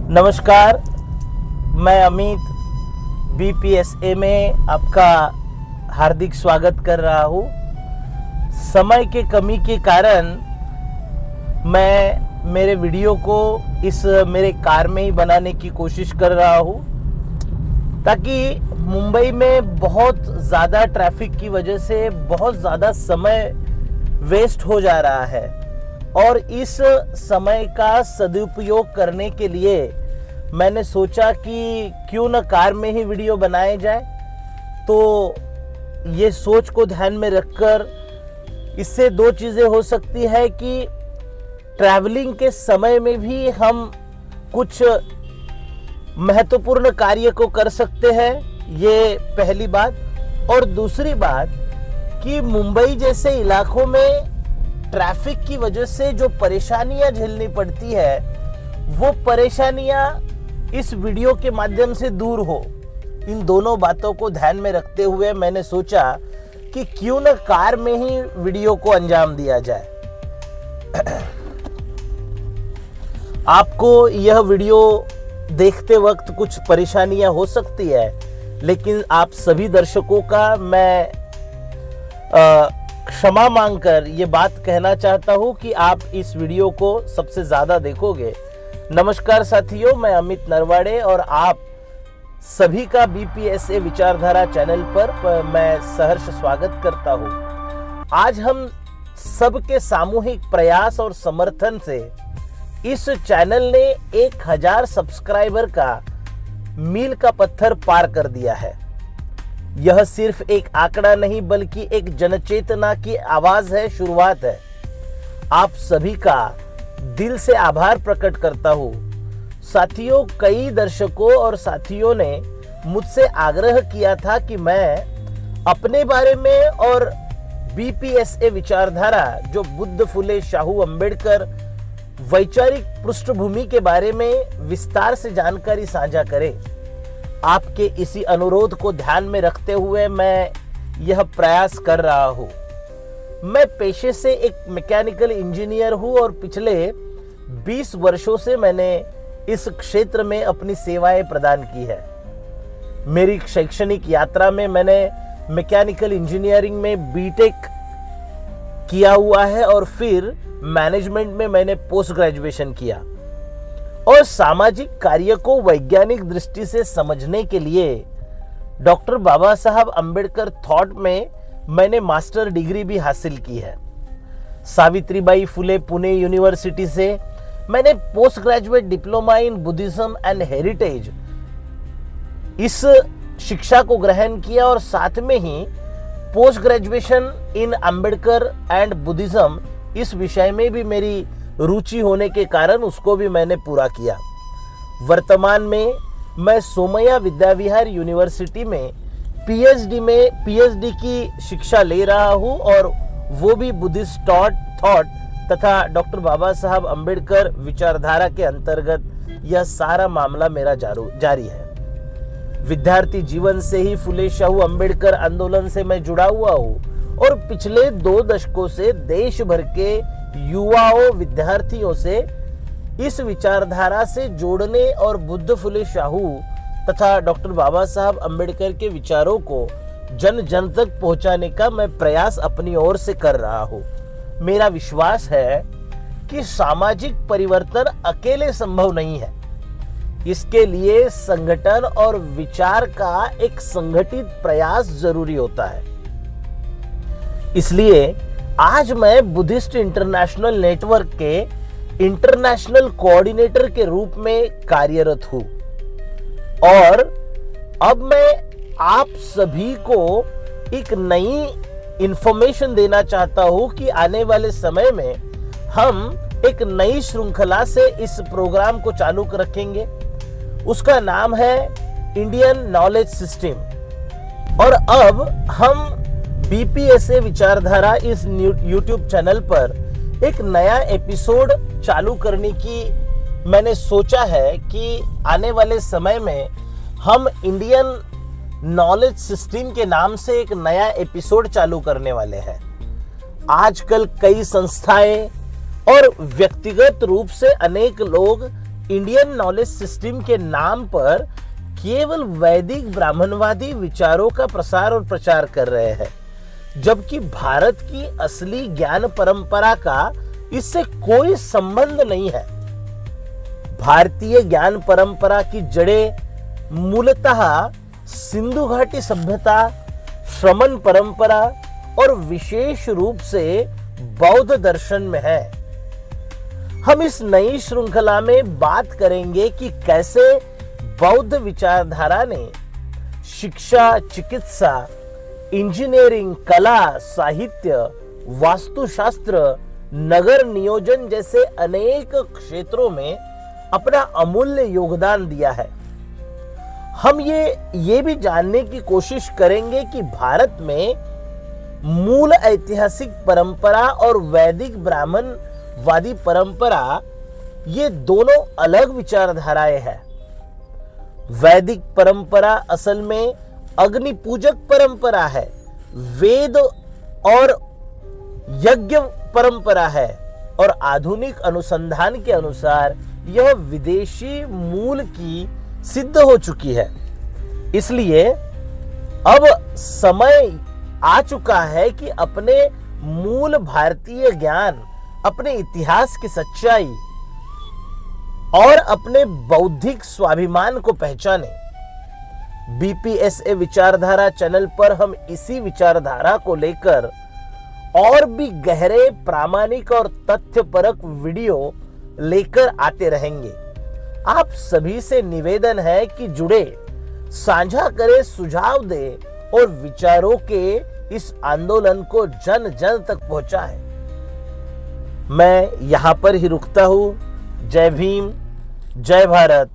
नमस्कार, मैं अमित बीपीएसए में आपका हार्दिक स्वागत कर रहा हूँ। समय के कमी के कारण मैं मेरे वीडियो को इस मेरे कार में ही बनाने की कोशिश कर रहा हूँ, ताकि मुंबई में बहुत ज़्यादा ट्रैफिक की वजह से बहुत ज़्यादा समय वेस्ट हो जा रहा है और इस समय का सदुपयोग करने के लिए मैंने सोचा कि क्यों न कार में ही वीडियो बनाए जाए। तो ये सोच को ध्यान में रखकर इससे दो चीज़ें हो सकती है कि ट्रैवलिंग के समय में भी हम कुछ महत्वपूर्ण कार्य को कर सकते हैं, ये पहली बात। और दूसरी बात कि मुंबई जैसे इलाकों में ट्रैफिक की वजह से जो परेशानियां झेलनी पड़ती है, वो परेशानियां इस वीडियो के माध्यम से दूर हो। इन दोनों बातों को ध्यान में रखते हुए मैंने सोचा कि क्यों न कार में ही वीडियो को अंजाम दिया जाए। आपको यह वीडियो देखते वक्त कुछ परेशानियां हो सकती है, लेकिन आप सभी दर्शकों का मैं क्षमा मांगकर ये बात कहना चाहता हूं कि आप इस वीडियो को सबसे ज़्यादा देखोगे। नमस्कार साथियों, मैं अमित नरवाड़े और आप सभी का बीपीएसए विचारधारा चैनल पर मैं सहर्ष स्वागत करता हूं। आज हम सबके सामूहिक प्रयास और समर्थन से इस चैनल ने 1000 सब्सक्राइबर का मील का पत्थर पार कर दिया है। यह सिर्फ एक आंकड़ा नहीं बल्कि एक जनचेतना की आवाज है, शुरुआत है। आप सभी का दिल से आभार प्रकट करता हूँ। साथियों, कई दर्शकों और साथियों ने मुझसे आग्रह किया था कि मैं अपने बारे में और बीपीएसए विचारधारा, जो बुद्ध फुले शाहू अंबेडकर वैचारिक पृष्ठभूमि के बारे में विस्तार से जानकारी साझा करें। आपके इसी अनुरोध को ध्यान में रखते हुए मैं यह प्रयास कर रहा हूँ। मैं पेशे से एक मैकेनिकल इंजीनियर हूँ और पिछले 20 वर्षों से मैंने इस क्षेत्र में अपनी सेवाएं प्रदान की है। मेरी शैक्षणिक यात्रा में मैंने मैकेनिकल इंजीनियरिंग में बीटेक किया हुआ है और फिर मैनेजमेंट में मैंने पोस्ट ग्रेजुएशन किया। और सामाजिक कार्य को वैज्ञानिक दृष्टि से समझने के लिए डॉक्टर बाबा साहब अंबेडकर थॉट में मैंने मास्टर डिग्री भी हासिल की है। सावित्रीबाई फुले पुणे यूनिवर्सिटी से मैंने post graduate diploma in Buddhism and heritage इस शिक्षा को ग्रहण किया और साथ में ही post graduation in Ambedkar and Buddhism इस विषय में भी मेरी रुचि होने के कारण उसको भी मैंने पूरा किया। वर्तमान में मैं सोमैया विद्याविहार यूनिवर्सिटी में पीएचडी की शिक्षा ले रहा हूं और वो भी बुद्धिस्ट थॉट तथा डॉक्टर बाबा साहब अंबेडकर विचारधारा के अंतर्गत यह सारा मामला मेरा जारी है। विद्यार्थी जीवन से ही फुले शाहू अंबेडकर आंदोलन से मैं जुड़ा हुआ हूँ और पिछले 2 दशकों से देश भर के युवाओं विद्यार्थियों से इस विचारधारा से जोड़ने और बुद्ध फुले शाहू तथा डॉक्टर बाबा साहब अंबेडकर के विचारों को जन जन तक पहुंचाने का मैं प्रयास अपनी ओर से कर रहा हूं। मेरा विश्वास है कि सामाजिक परिवर्तन अकेले संभव नहीं है। इसके लिए संगठन और विचार का एक संगठित प्रयास जरूरी होता है। इसलिए आज मैं बुद्धिस्ट इंटरनेशनल नेटवर्क के इंटरनेशनल कोऑर्डिनेटर के रूप में कार्यरत हूं और अब मैं आप सभी को एक नई इंफॉर्मेशन देना चाहता हूं कि आने वाले समय में हम एक नई श्रृंखला से इस प्रोग्राम को चालू रखेंगे। उसका नाम है इंडियन नॉलेज सिस्टम। और अब हम बीपीएसए विचारधारा इस यूट्यूब चैनल पर एक नया एपिसोड चालू करने की मैंने सोचा है कि आने वाले समय में हम इंडियन नॉलेज सिस्टम के नाम से एक नया एपिसोड चालू करने वाले हैं। आजकल कई संस्थाएं और व्यक्तिगत रूप से अनेक लोग इंडियन नॉलेज सिस्टम के नाम पर केवल वैदिक ब्राह्मणवादी विचारों का प्रसार और प्रचार कर रहे हैं, जबकि भारत की असली ज्ञान परंपरा का इससे कोई संबंध नहीं है। भारतीय ज्ञान परंपरा की जड़ें मूलतः सिंधु घाटी सभ्यता, श्रमण परंपरा और विशेष रूप से बौद्ध दर्शन में है। हम इस नई श्रृंखला में बात करेंगे कि कैसे बौद्ध विचारधारा ने शिक्षा, चिकित्सा, इंजीनियरिंग, कला, साहित्य, वास्तुशास्त्र, नगर नियोजन जैसे अनेक क्षेत्रों में अपना अमूल्य योगदान दिया है। हम ये भी जानने की कोशिश करेंगे कि भारत में मूल ऐतिहासिक परंपरा और वैदिक ब्राह्मणवादी परंपरा, ये दोनों अलग विचारधाराएं हैं। वैदिक परंपरा असल में अग्नि पूजक परंपरा है, वेद और यज्ञ परंपरा है, और आधुनिक अनुसंधान के अनुसार यह विदेशी मूल की सिद्ध हो चुकी है। इसलिए अब समय आ चुका है कि अपने मूल भारतीय ज्ञान, अपने इतिहास की सच्चाई और अपने बौद्धिक स्वाभिमान को पहचाने। बीपीएसए विचारधारा चैनल पर हम इसी विचारधारा को लेकर और भी गहरे, प्रामाणिक और तथ्यपरक वीडियो लेकर आते रहेंगे। आप सभी से निवेदन है कि जुड़े, साझा करें, सुझाव दें और विचारों के इस आंदोलन को जन जन तक पहुंचाएं। मैं यहां पर ही रुकता हूं। जय भीम, जय भारत,